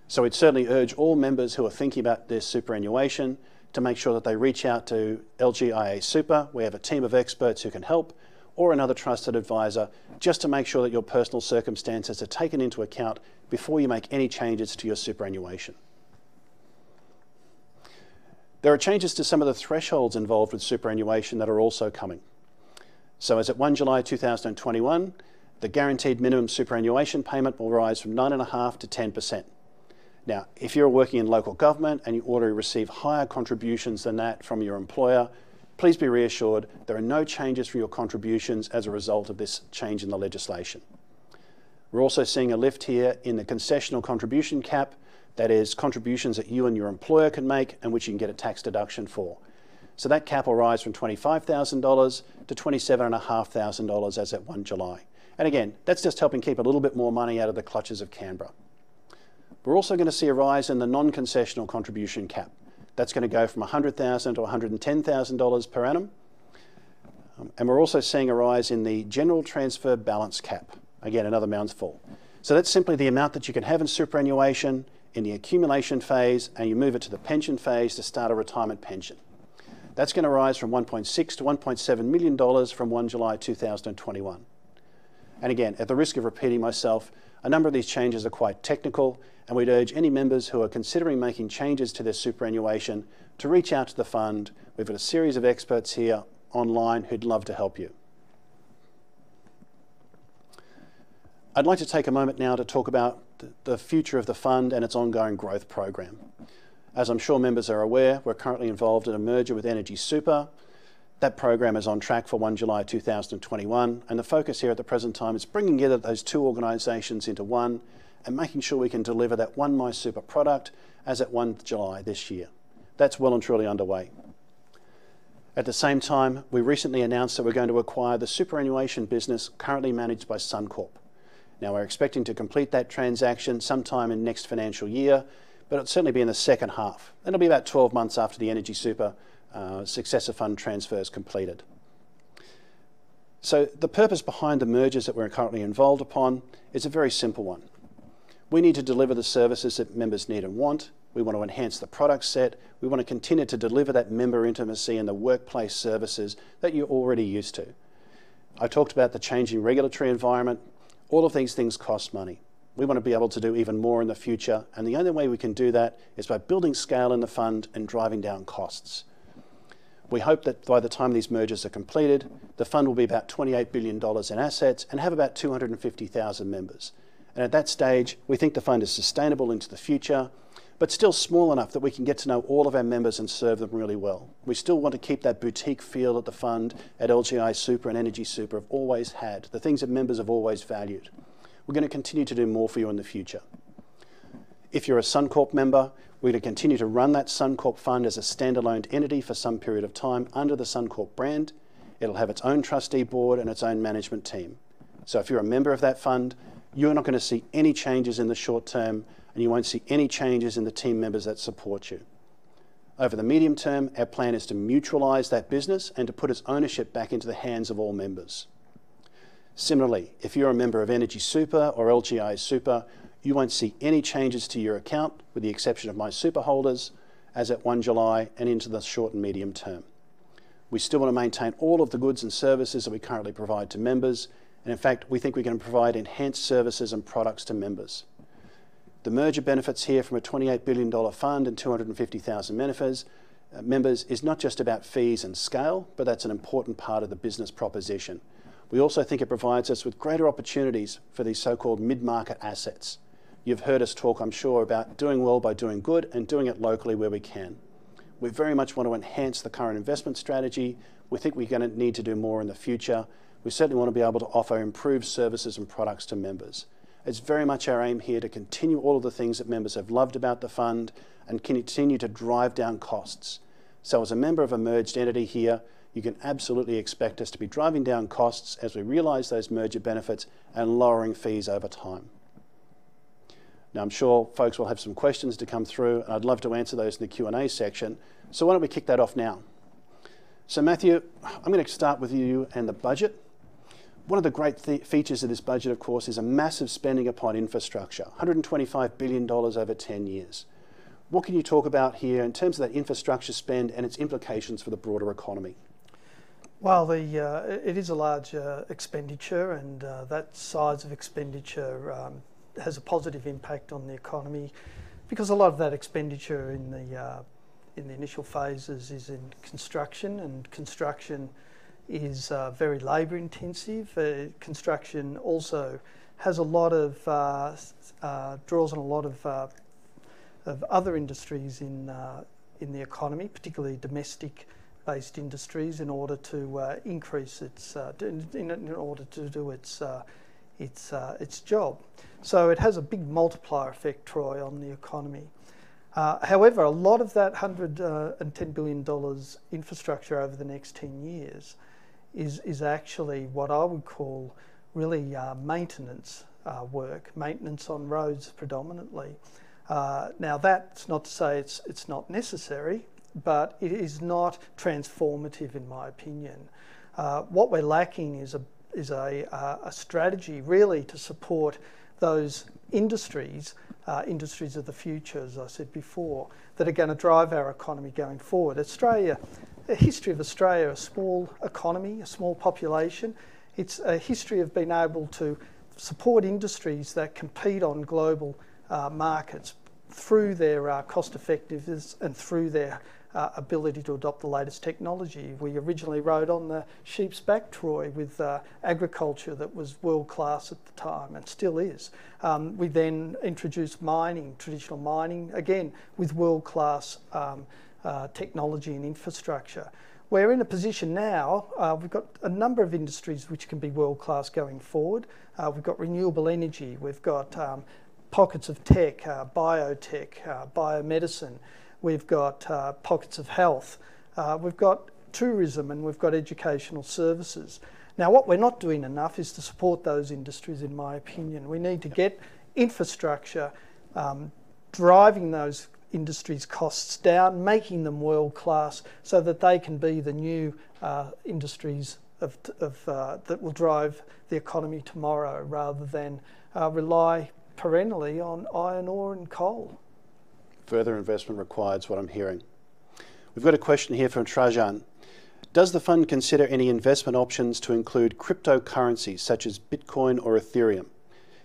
So we'd certainly urge all members who are thinking about their superannuation to make sure that they reach out to LGIAsuper. We have a team of experts who can help, or another trusted advisor, just to make sure that your personal circumstances are taken into account before you make any changes to your superannuation. There are changes to some of the thresholds involved with superannuation that are also coming. So as at 1 July 2021, the guaranteed minimum superannuation payment will rise from 9.5% to 10%. Now, if you're working in local government and you already receive higher contributions than that from your employer, please be reassured there are no changes for your contributions as a result of this change in the legislation. We're also seeing a lift here in the concessional contribution cap, that is contributions that you and your employer can make and which you can get a tax deduction for. So that cap will rise from $25,000 to $27,500 as at 1 July. And again, that's just helping keep a little bit more money out of the clutches of Canberra. We're also going to see a rise in the non-concessional contribution cap. That's going to go from $100,000 to $110,000 per annum. And we're also seeing a rise in the general transfer balance cap. Again, another mouthful. So that's simply the amount that you can have in superannuation in the accumulation phase, and you move it to the pension phase to start a retirement pension. That's going to rise from $1.6 to $1.7 million from 1 July 2021. And again, at the risk of repeating myself, a number of these changes are quite technical, and we'd urge any members who are considering making changes to their superannuation to reach out to the fund. We've got a series of experts here online who'd love to help you. I'd like to take a moment now to talk about the future of the fund and its ongoing growth program. As I'm sure members are aware, we're currently involved in a merger with LGIAsuper. That program is on track for 1 July 2021, and the focus here at the present time is bringing together those two organisations into one and making sure we can deliver that One MySuper product as at 1 July this year. That's well and truly underway. At the same time, we recently announced that we're going to acquire the superannuation business currently managed by Suncorp. Now, we're expecting to complete that transaction sometime in next financial year, but it'll certainly be in the second half. It'll be about 12 months after the LGIAsuper successor fund transfer is completed. So the purpose behind the mergers that we're currently involved upon is a very simple one. We need to deliver the services that members need and want. We want to enhance the product set. We want to continue to deliver that member intimacy and the workplace services that you're already used to. I talked about the changing regulatory environment. All of these things cost money. We want to be able to do even more in the future, and the only way we can do that is by building scale in the fund and driving down costs. We hope that by the time these mergers are completed, the fund will be about $28 billion in assets and have about 250,000 members. And at that stage, we think the fund is sustainable into the future, but still small enough that we can get to know all of our members and serve them really well. We still want to keep that boutique feel that the fund at LGIAsuper and Energy Super have always had, the things that members have always valued. We're going to continue to do more for you in the future. If you're a Suncorp member, we're going to continue to run that Suncorp fund as a standalone entity for some period of time under the Suncorp brand. It'll have its own trustee board and its own management team. So if you're a member of that fund, you're not going to see any changes in the short term, and you won't see any changes in the team members that support you. Over the medium term, our plan is to mutualise that business and to put its ownership back into the hands of all members. Similarly, if you're a member of Energy Super or LGIAsuper, you won't see any changes to your account, with the exception of my super holders, as at 1 July and into the short and medium term. We still want to maintain all of the goods and services that we currently provide to members, and in fact, we think we can provide enhanced services and products to members. The merger benefits here from a $28 billion fund and 250,000 members is not just about fees and scale, but that's an important part of the business proposition. We also think it provides us with greater opportunities for these so-called mid-market assets. You've heard us talk, I'm sure, about doing well by doing good and doing it locally where we can. We very much want to enhance the current investment strategy. We think we're going to need to do more in the future. We certainly want to be able to offer improved services and products to members. It's very much our aim here to continue all of the things that members have loved about the fund and continue to drive down costs. So as a member of a merged entity here, you can absolutely expect us to be driving down costs as we realise those merger benefits and lowering fees over time. Now, I'm sure folks will have some questions to come through, and I'd love to answer those in the Q&A section. So why don't we kick that off now? So Matthew, I'm going to start with you and the budget. One of the great features of this budget, of course, is a massive spending upon infrastructure, $125 billion over 10 years. What can you talk about here in terms of that infrastructure spend and its implications for the broader economy? Well, it is a large expenditure, and that size of expenditure has a positive impact on the economy, because a lot of that expenditure in the initial phases is in construction, and construction is very labour intensive. Construction also has a lot of draws on a lot of other industries in the economy, particularly domestic-based industries, in order to increase its in order to do its job. So it has a big multiplier effect, Troy, on the economy. However, a lot of that $110 billion infrastructure over the next 10 years is actually what I would call really maintenance work, maintenance on roads predominantly. Now, that's not to say it's not necessary, but it is not transformative in my opinion. What we're lacking is a strategy really to support those industries, industries of the future, as I said before, that are going to drive our economy going forward. Australia, the history of Australia, a small economy, a small population. It's a history of being able to support industries that compete on global markets through their cost effectiveness and through their ability to adopt the latest technology. We originally rode on the sheep's back, Troy, with agriculture that was world class at the time and still is. We then introduced mining, traditional mining, again with world class technology and infrastructure. We're in a position now, we've got a number of industries which can be world class going forward. We've got renewable energy, we've got pockets of tech, biotech, biomedicine. We've got pockets of health, we've got tourism, and we've got educational services. Now, what we're not doing enough is to support those industries, in my opinion. We need to get infrastructure driving those industries' costs down, making them world class so that they can be the new industries that will drive the economy tomorrow, rather than rely perennially on iron ore and coal. Further investment required is what I'm hearing. We've got a question here from Trajan. Does the fund consider any investment options to include cryptocurrencies such as Bitcoin or Ethereum?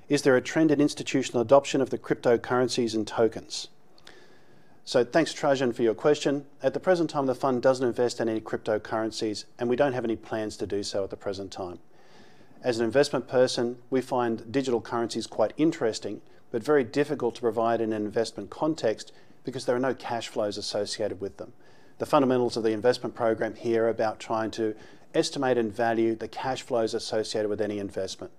Is there a trend in institutional adoption of the cryptocurrencies and tokens? So thanks, Trajan, for your question. At the present time, the fund doesn't invest in any cryptocurrencies, and we don't have any plans to do so at the present time. As an investment person, we find digital currencies quite interesting, but very difficult to provide in an investment context because there are no cash flows associated with them. The fundamentals of the investment program here are about trying to estimate and value the cash flows associated with any investment.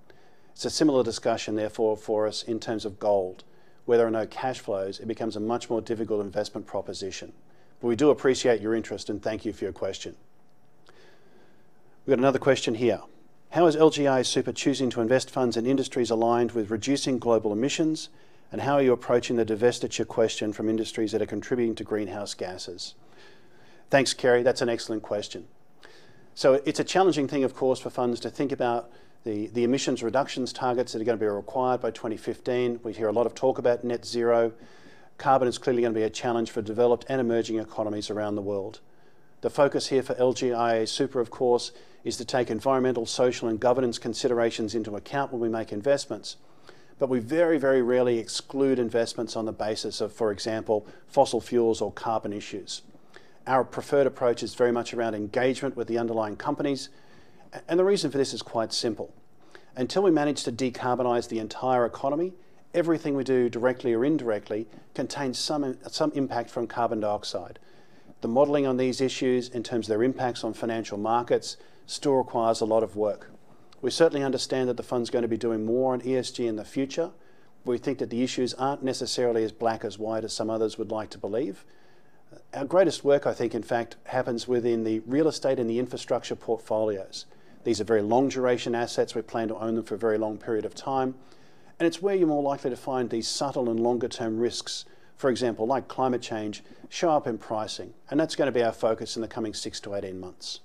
It's a similar discussion, therefore, for us in terms of gold. Where there are no cash flows, it becomes a much more difficult investment proposition. But we do appreciate your interest and thank you for your question. We've got another question here. How is LGIAsuper choosing to invest funds in industries aligned with reducing global emissions? And how are you approaching the divestiture question from industries that are contributing to greenhouse gases? Thanks, Kerry. That's an excellent question. So it's a challenging thing, of course, for funds to think about the emissions reductions targets that are going to be required by 2015. We hear a lot of talk about net zero. Carbon is clearly going to be a challenge for developed and emerging economies around the world. The focus here for LGIAsuper, of course, is to take environmental, social and governance considerations into account when we make investments. But we very, very rarely exclude investments on the basis of, for example, fossil fuels or carbon issues. Our preferred approach is very much around engagement with the underlying companies. And the reason for this is quite simple. Until we manage to decarbonise the entire economy, everything we do directly or indirectly contains some impact from carbon dioxide. The modelling on these issues in terms of their impacts on financial markets still requires a lot of work. We certainly understand that the fund's going to be doing more on ESG in the future. We think that the issues aren't necessarily as black as white as some others would like to believe. Our greatest work, I think, in fact, happens within the real estate and the infrastructure portfolios. These are very long duration assets. We plan to own them for a very long period of time. And it's where you're more likely to find these subtle and longer term risks, for example, like climate change, show up in pricing. And that's going to be our focus in the coming 6 to 18 months.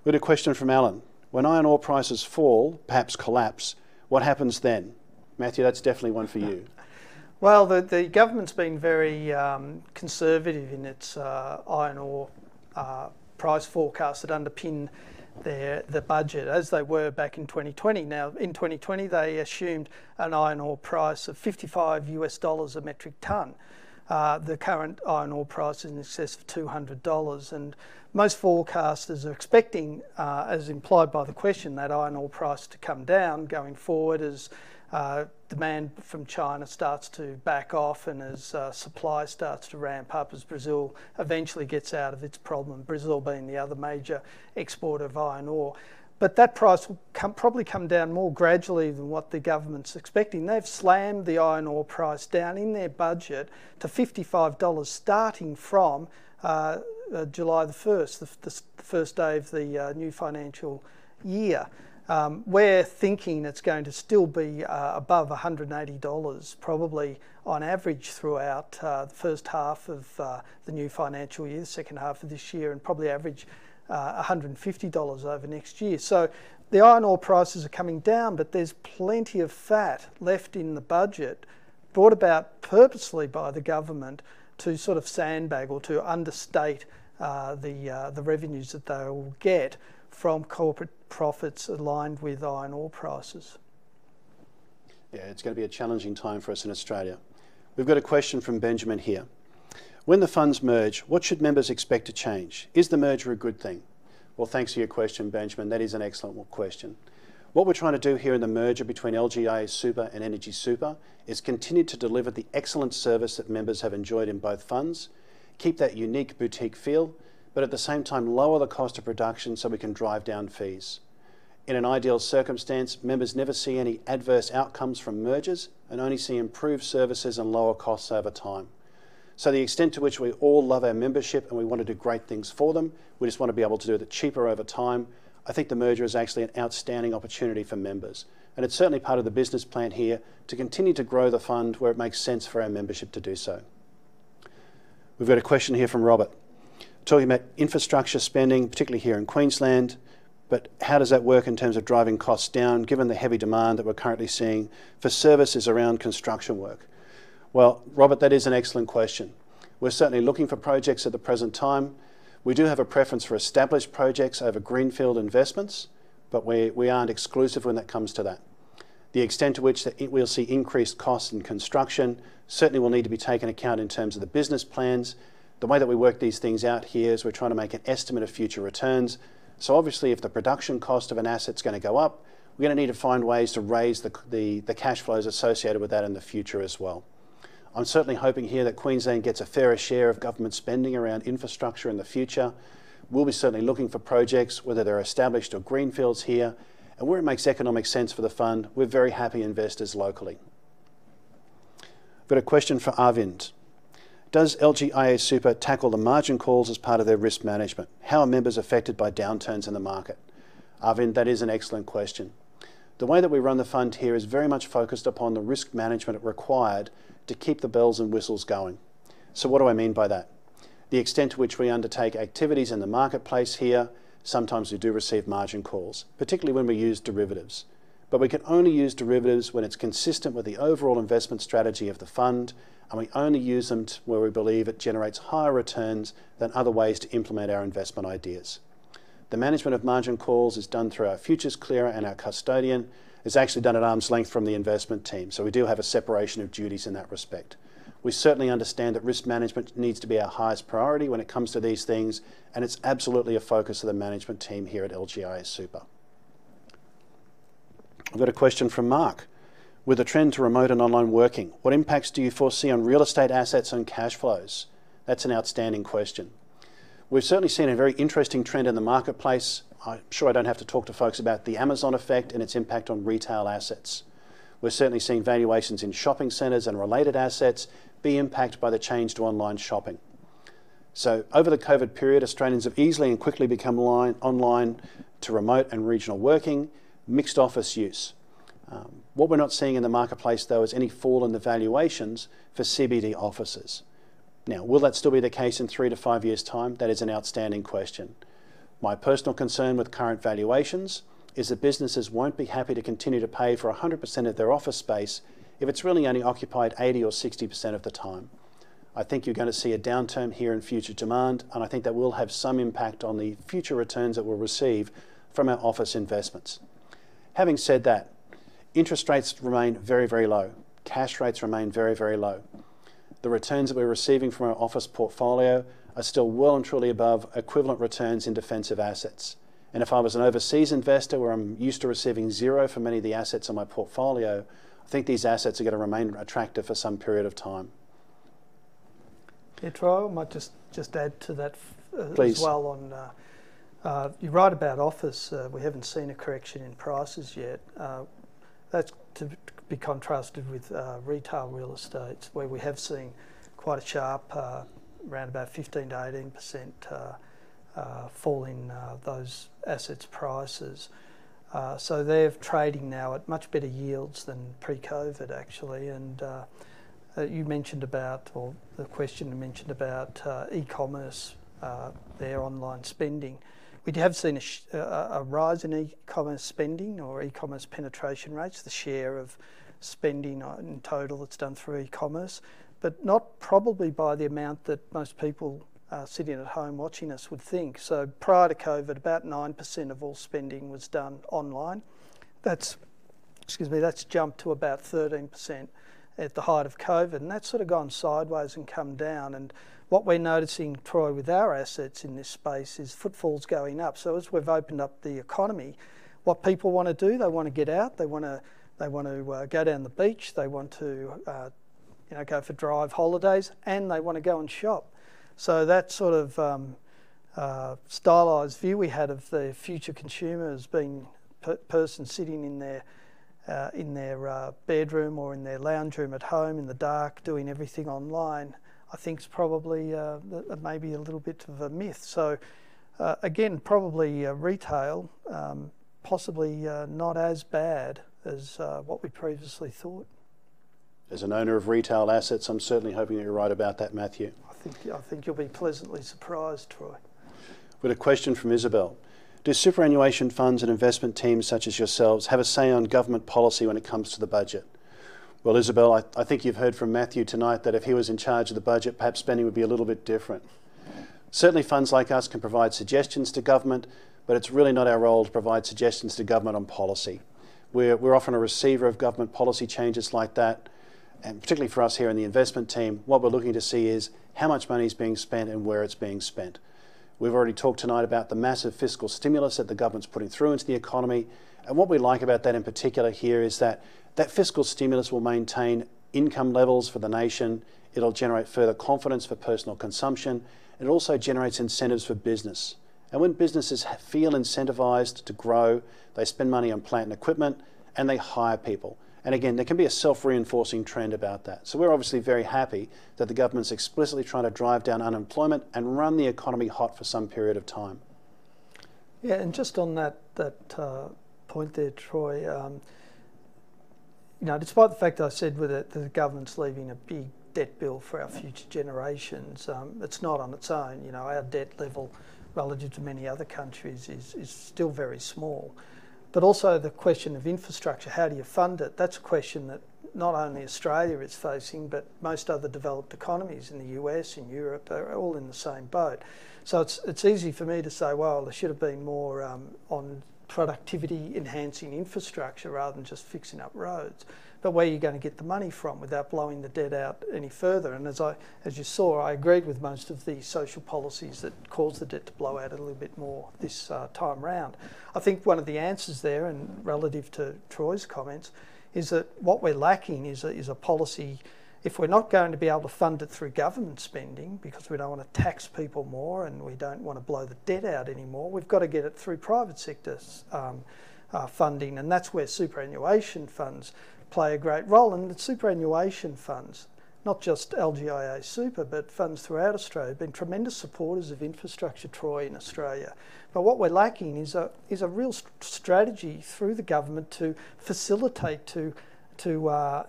We had a question from Alan. When iron ore prices fall, perhaps collapse, what happens then? Matthew, that's definitely one for you. Well, the government's been very conservative in its iron ore price forecasts that underpin the budget, as they were back in 2020. Now, in 2020, they assumed an iron ore price of $55 a metric tonne. The current iron ore price is in excess of $200, and most forecasters are expecting, as implied by the question, that iron ore price to come down going forward as demand from China starts to back off and as supply starts to ramp up, as Brazil eventually gets out of its problem, Brazil being the other major exporter of iron ore. But that price will probably come down more gradually than what the government's expecting. They've slammed the iron ore price down in their budget to $55 starting from July the 1st, the first day of the new financial year. We're thinking it's going to still be above $180 probably on average throughout the first half of the new financial year, the second half of this year, and probably average $150 over next year. So the iron ore prices are coming down, but there's plenty of fat left in the budget, brought about purposely by the government to sort of sandbag or to understate the revenues that they will get from corporate profits aligned with iron ore prices. Yeah, it's going to be a challenging time for us in Australia. We've got a question from Benjamin here. When the funds merge, what should members expect to change? Is the merger a good thing? Well, thanks for your question, Benjamin. That is an excellent question. What we're trying to do here in the merger between LGIAsuper and Energy Super is continue to deliver the excellent service that members have enjoyed in both funds, keep that unique boutique feel, but at the same time lower the cost of production so we can drive down fees. In an ideal circumstance, members never see any adverse outcomes from mergers and only see improved services and lower costs over time. So the extent to which we all love our membership and we want to do great things for them, we just want to be able to do it cheaper over time, I think the merger is actually an outstanding opportunity for members. And it's certainly part of the business plan here to continue to grow the fund where it makes sense for our membership to do so. We've got a question here from Robert. talking about infrastructure spending, particularly here in Queensland, but how does that work in terms of driving costs down, given the heavy demand that we're currently seeing for services around construction work? Well, Robert, that is an excellent question. We're certainly looking for projects at the present time. We do have a preference for established projects over greenfield investments, but we aren't exclusive when that comes to that. The extent to which we'll see increased costs in construction certainly will need to be taken account in terms of the business plans. The way that we work these things out here is we're trying to make an estimate of future returns. So obviously if the production cost of an asset's going to go up, we're going to need to find ways to raise the cash flows associated with that in the future as well. I'm certainly hoping here that Queensland gets a fairer share of government spending around infrastructure in the future. We'll be certainly looking for projects, whether they're established or greenfields here, and where it makes economic sense for the fund, we're very happy investors locally. I've got a question for Arvind. Does LGIAsuper tackle the margin calls as part of their risk management? How are members affected by downturns in the market? Arvind, that is an excellent question. The way that we run the fund here is very much focused upon the risk management required to keep the bells and whistles going. So what do I mean by that? The extent to which we undertake activities in the marketplace here, sometimes we do receive margin calls, particularly when we use derivatives. But we can only use derivatives when it's consistent with the overall investment strategy of the fund, and we only use them where we believe it generates higher returns than other ways to implement our investment ideas. The management of margin calls is done through our futures clearer and our custodian. It's actually done at arm's length from the investment team, so we do have a separation of duties in that respect. We certainly understand that risk management needs to be our highest priority when it comes to these things, and it's absolutely a focus of the management team here at LGIAsuper. I've got a question from Mark. With the trend to remote and online working, what impacts do you foresee on real estate assets and cash flows? That's an outstanding question. We've certainly seen a very interesting trend in the marketplace. I'm sure I don't have to talk to folks about the Amazon effect and its impact on retail assets. We're certainly seeing valuations in shopping centres and related assets be impacted by the change to online shopping. So over the COVID period, Australians have easily and quickly become online to remote and regional working, mixed office use. What we're not seeing in the marketplace, though, is any fall in the valuations for CBD offices. Now, will that still be the case in 3 to 5 years' time? That is an outstanding question. My personal concern with current valuations is that businesses won't be happy to continue to pay for 100% of their office space if it's really only occupied 80 or 60% of the time. I think you're going to see a downturn here in future demand, and I think that will have some impact on the future returns that we'll receive from our office investments. Having said that, interest rates remain very, very low. Cash rates remain very, very low. The returns that we're receiving from our office portfolio are still well and truly above equivalent returns in defensive assets. And if I was an overseas investor where I'm used to receiving zero for many of the assets in my portfolio, I think these assets are going to remain attractive for some period of time. Yeah, Troy, I might just add to that Please. As well. You're right about office. We haven't seen a correction in prices yet. That's to be contrasted with retail real estate, where we have seen quite a sharp, around about 15 to 18% fall in those assets' prices. So they're trading now at much better yields than pre-COVID, actually. And you mentioned about, or the question mentioned about e-commerce, their online spending. We have seen a rise in e-commerce spending or e-commerce penetration rates, the share of spending in total that's done through e-commerce, but not probably by the amount that most people sitting at home watching us would think. So prior to COVID, about 9% of all spending was done online. That's jumped to about 13% at the height of COVID, and that's sort of gone sideways and come down. And what we're noticing, Troy, with our assets in this space is footfalls going up. So as we've opened up the economy, what people want to do, they want to get out, they want to go down the beach, they want to go for drive holidays, and they want to go and shop. So that sort of stylised view we had of the future consumer as being a person sitting in their bedroom or in their lounge room at home in the dark doing everything online, I think is probably maybe a little bit of a myth. So again, probably retail, possibly not as bad as what we previously thought. As an owner of retail assets, I'm certainly hoping that you're right about that, Matthew. I I think you'll be pleasantly surprised, Troy. With a question from Isabel. Do superannuation funds and investment teams such as yourselves have a say on government policy when it comes to the budget? Well, Isabel, I think you've heard from Matthew tonight that if he was in charge of the budget, perhaps spending would be a little bit different. Certainly funds like us can provide suggestions to government, but it's really not our role to provide suggestions to government on policy. We're often a receiver of government policy changes like that, and particularly for us here in the investment team, what we're looking to see is how much money is being spent and where it's being spent. We've already talked tonight about the massive fiscal stimulus that the government's putting through into the economy, and what we like about that in particular here is that that fiscal stimulus will maintain income levels for the nation, it'll generate further confidence for personal consumption, and it also generates incentives for business. And when businesses feel incentivised to grow, they spend money on plant and equipment and they hire people. And again, there can be a self-reinforcing trend about that. So we're obviously very happy that the government's explicitly trying to drive down unemployment and run the economy hot for some period of time. Yeah, and just on that point there, Troy, despite the fact that I said that the government's leaving a big debt bill for our future generations, it's not on its own. Our debt level relative to many other countries is still very small. But also the question of infrastructure, how do you fund it? That's a question that not only Australia is facing, but most other developed economies in the US, in Europe, are all in the same boat. So it's easy for me to say, well, there should have been more on productivity enhancing infrastructure rather than just fixing up roads. But where are you going to get the money from without blowing the debt out any further? And as you saw, I agreed with most of the social policies that caused the debt to blow out a little bit more this time round. I think one of the answers there, and relative to Troy's comments, is that what we're lacking is a policy. If we're not going to be able to fund it through government spending because we don't want to tax people more and we don't want to blow the debt out anymore, we've got to get it through private sector funding, and that's where superannuation funds play a great role. And the superannuation funds, not just LGIAsuper, but funds throughout Australia, have been tremendous supporters of infrastructure, Troy, in Australia. But what we're lacking is a real strategy through the government to facilitate, to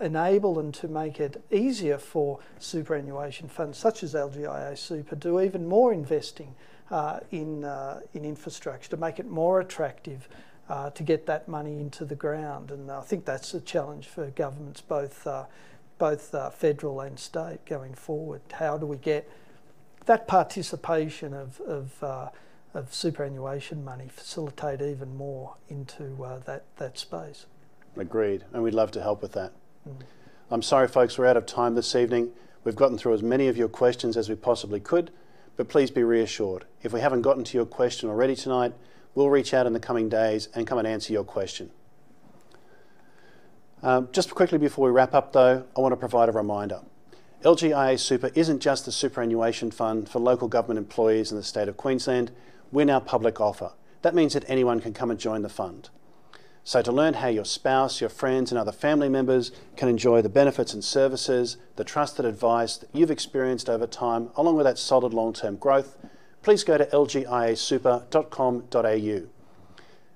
enable and to make it easier for superannuation funds such as LGIAsuper to do even more investing in infrastructure, to make it more attractive to get that money into the ground. And I think that's a challenge for governments, both federal and state, going forward. How do we get that participation of superannuation money, facilitate even more into that space? Agreed, and we'd love to help with that. I'm sorry, folks, we're out of time this evening. We've gotten through as many of your questions as we possibly could, but please be reassured. If we haven't gotten to your question already tonight, we'll reach out in the coming days and come and answer your question. Just quickly before we wrap up though, I want to provide a reminder. LGIAsuper isn't just the superannuation fund for local government employees in the state of Queensland. We're now public offer. That means that anyone can come and join the fund. So to learn how your spouse, your friends and other family members can enjoy the benefits and services, the trusted advice that you've experienced over time, along with that solid long-term growth, please go to lgiasuper.com.au.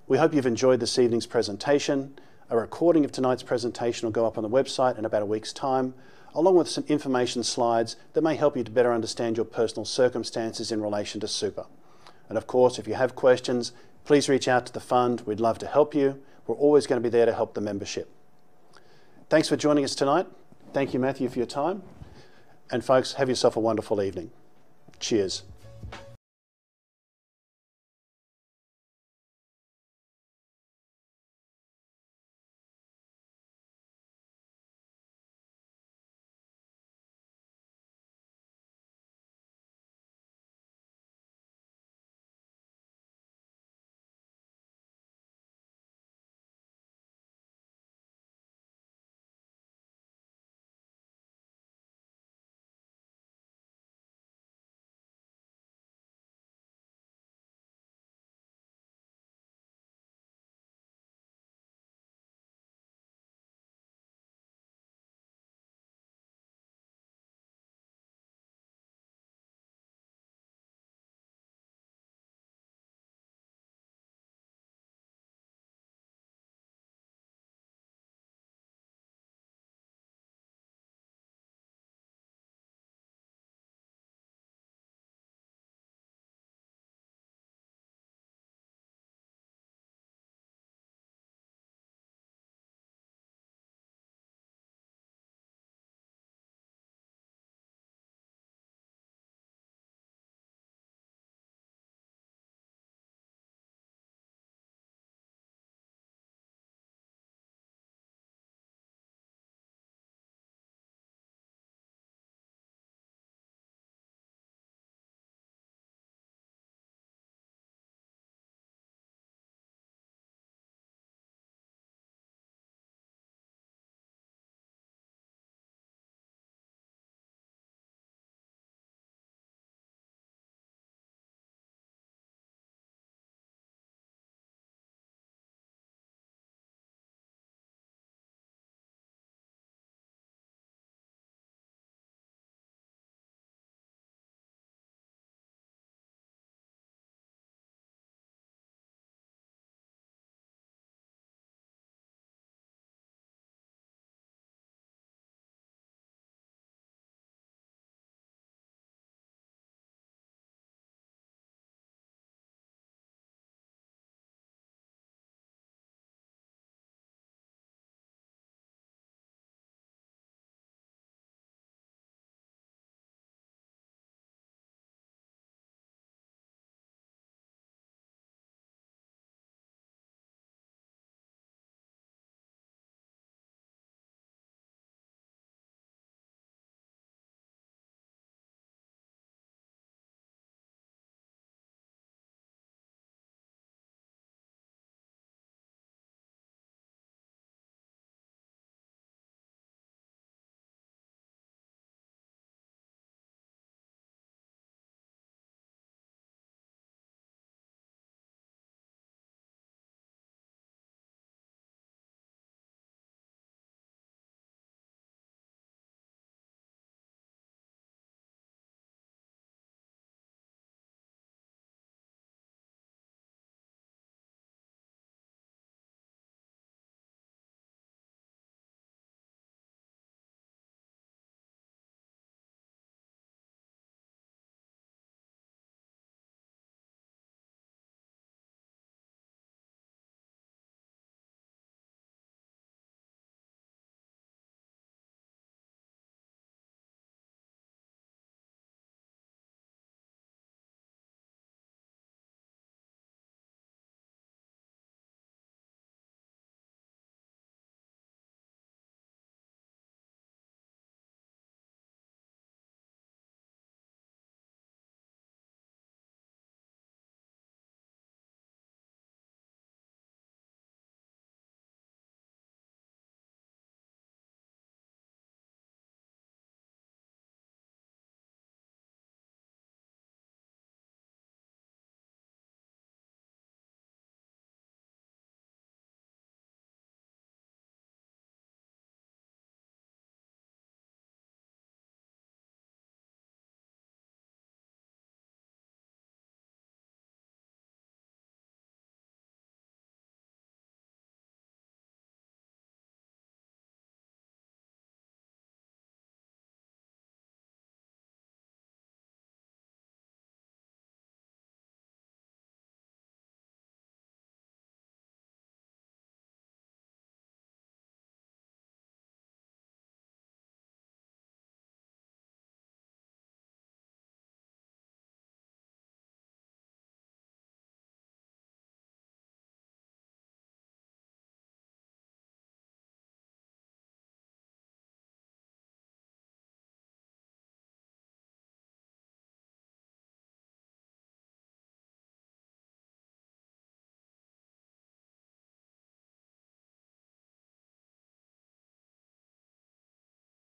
We hope you've enjoyed this evening's presentation. A recording of tonight's presentation will go up on the website in about a week's time, along with some information slides that may help you to better understand your personal circumstances in relation to super. And of course, if you have questions, please reach out to the fund. We'd love to help you. We're always going to be there to help the membership. Thanks for joining us tonight. Thank you, Matthew, for your time. And folks, have yourself a wonderful evening. Cheers.